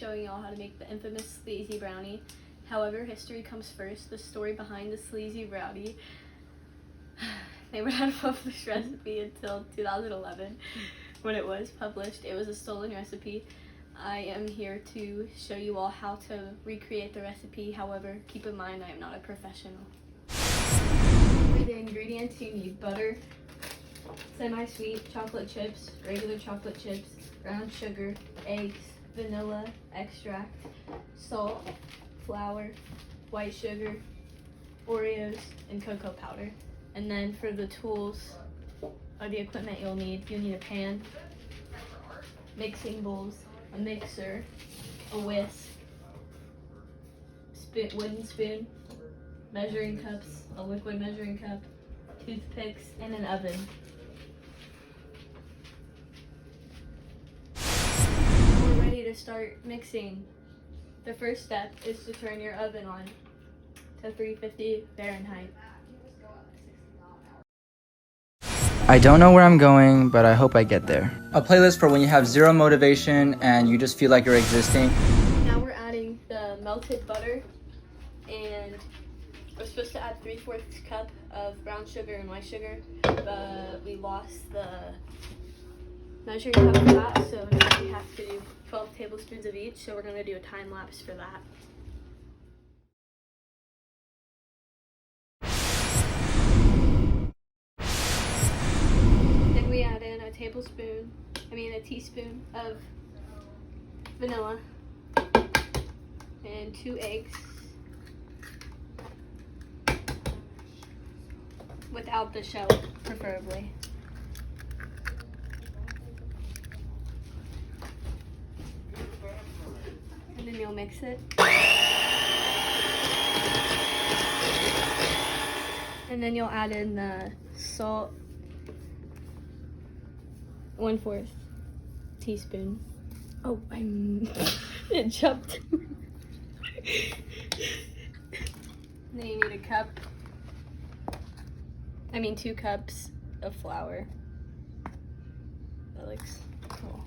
showing y'all how to make the infamous sleazy brownie. However, history comes first. The story behind the sleazy brownie. They would not publish recipe until 2011 when it was published. It was a stolen recipe. I am here to show you all how to recreate the recipe. However, keep in mind I am not a professional. For the ingredients, you need butter, semi-sweet chocolate chips, regular chocolate chips, brown sugar, eggs, vanilla extract, salt, flour, white sugar, Oreos, and cocoa powder. And then for the tools or the equipment you'll need a pan, mixing bowls, a mixer, a whisk, wooden spoon, measuring cups, a liquid measuring cup, toothpicks, and an oven. We're ready to start mixing. The first step is to turn your oven on to 350 Fahrenheit. I don't know where I'm going, but I hope I get there. A playlist for when you have zero motivation and you just feel like you're existing. Now we're adding the melted butter, and we're supposed to add 3/4 cup of brown sugar and white sugar, but we lost the measuring cup for that, so now we have to do 12 tablespoons of each, so we're going to do a time lapse for that. Then we add in a teaspoon of vanilla and 2 eggs without the shell, preferably. And then you'll mix it. And then you'll add in the salt, 1/4 teaspoon. Oh, it jumped. Then you need 2 cups of flour. That looks cool.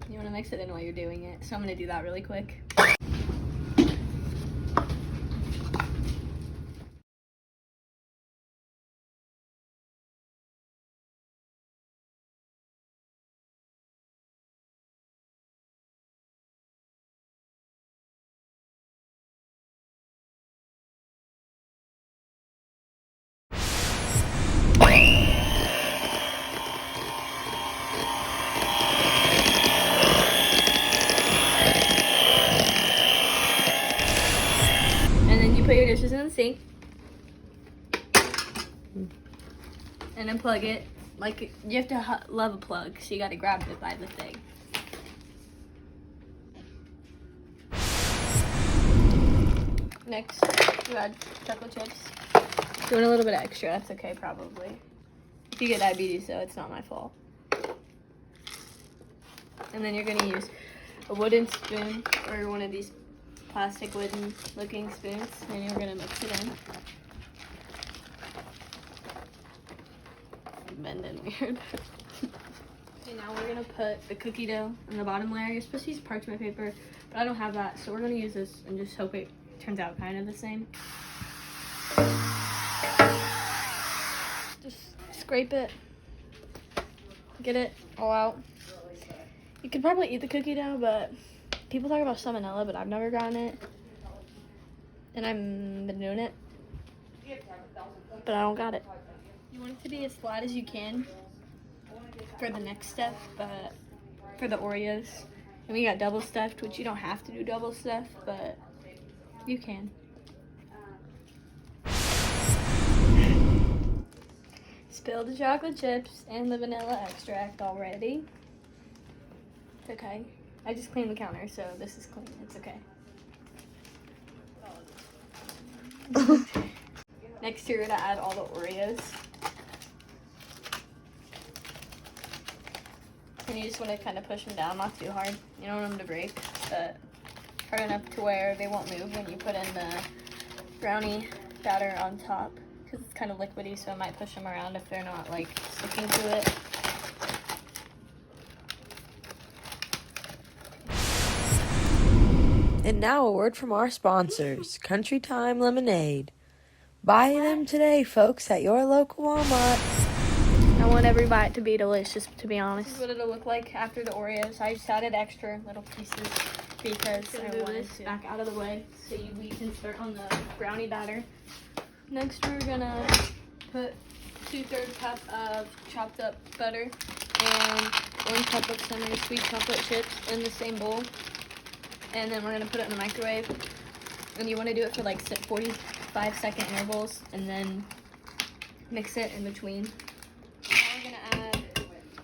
You want to mix it in while you're doing it, so I'm going to do that really quick. Put your dishes in the sink and then plug it. Like, you have to love a plug, so you got to grab it by the thing. Next, you add chocolate chips. Doing a little bit extra, that's okay probably. If you get diabetes though, it's not my fault. And then you're going to use a wooden spoon or one of these plastic wooden looking spoons, and you're gonna mix it in. Bending weird. Okay, now we're gonna put the cookie dough in the bottom layer. You're supposed to use parchment paper, but I don't have that, so we're gonna use this and just hope it turns out kind of the same. Just scrape it, get it all out. You could probably eat the cookie dough, but people talk about salmonella, but I've never gotten it. And I've been doing it, but I don't got it. You want it to be as flat as you can for the next step, but for the Oreos. And we got double stuffed, which you don't have to do double stuffed, but you can. Spilled the chocolate chips and the vanilla extract already. It's okay. I just cleaned the counter, so this is clean. It's okay. Next, you're gonna add all the Oreos. And you just want to kind of push them down, not too hard. You don't want them to break, but hard enough to where they won't move when you put in the brownie batter on top, because it's kind of liquidy, so it might push them around if they're not like sticking to it. And now a word from our sponsors, Country Time Lemonade. Buy them today, folks, at your local Walmart. I want every bite to be delicious, to be honest. This is what it'll look like after the Oreos. I just added extra little pieces because I move this back out of the way so we can start on the brownie batter. Next, we're gonna put 2/3 cup of chopped up butter and 1 cup of semi-sweet chocolate chips in the same bowl. And then we're gonna put it in the microwave. And you wanna do it for like 45-second intervals and then mix it in between. Now we're gonna add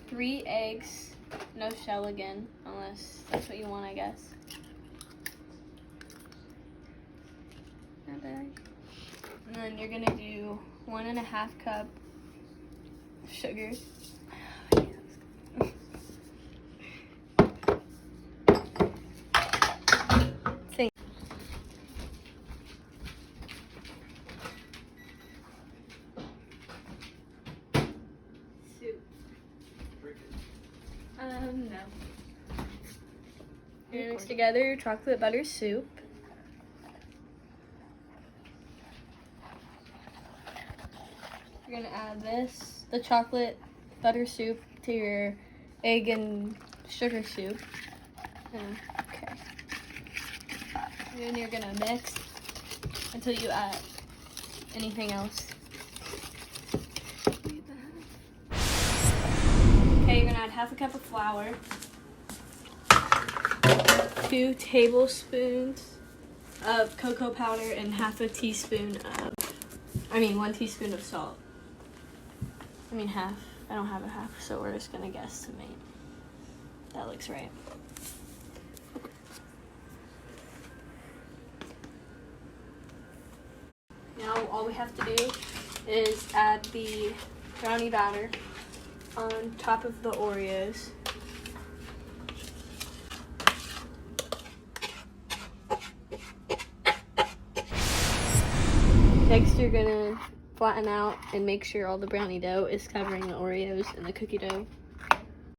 3 eggs, no shell again, unless that's what you want, I guess. Not bad. And then you're gonna do 1.5 cup of sugar. No. You're gonna mix together your chocolate butter soup. You're gonna add the chocolate butter soup to your egg and sugar soup. Okay. And then you're gonna mix until you add anything else. Okay, you're gonna add 1/2 cup of flour, 2 tablespoons of cocoa powder, and 1/2 teaspoon of, 1 teaspoon of salt. 1/2. I don't have a 1/2, so we're just gonna guesstimate. That looks right. Now all we have to do is add the brownie batter on top of the Oreos. Next, you're gonna flatten out and make sure all the brownie dough is covering the Oreos and the cookie dough.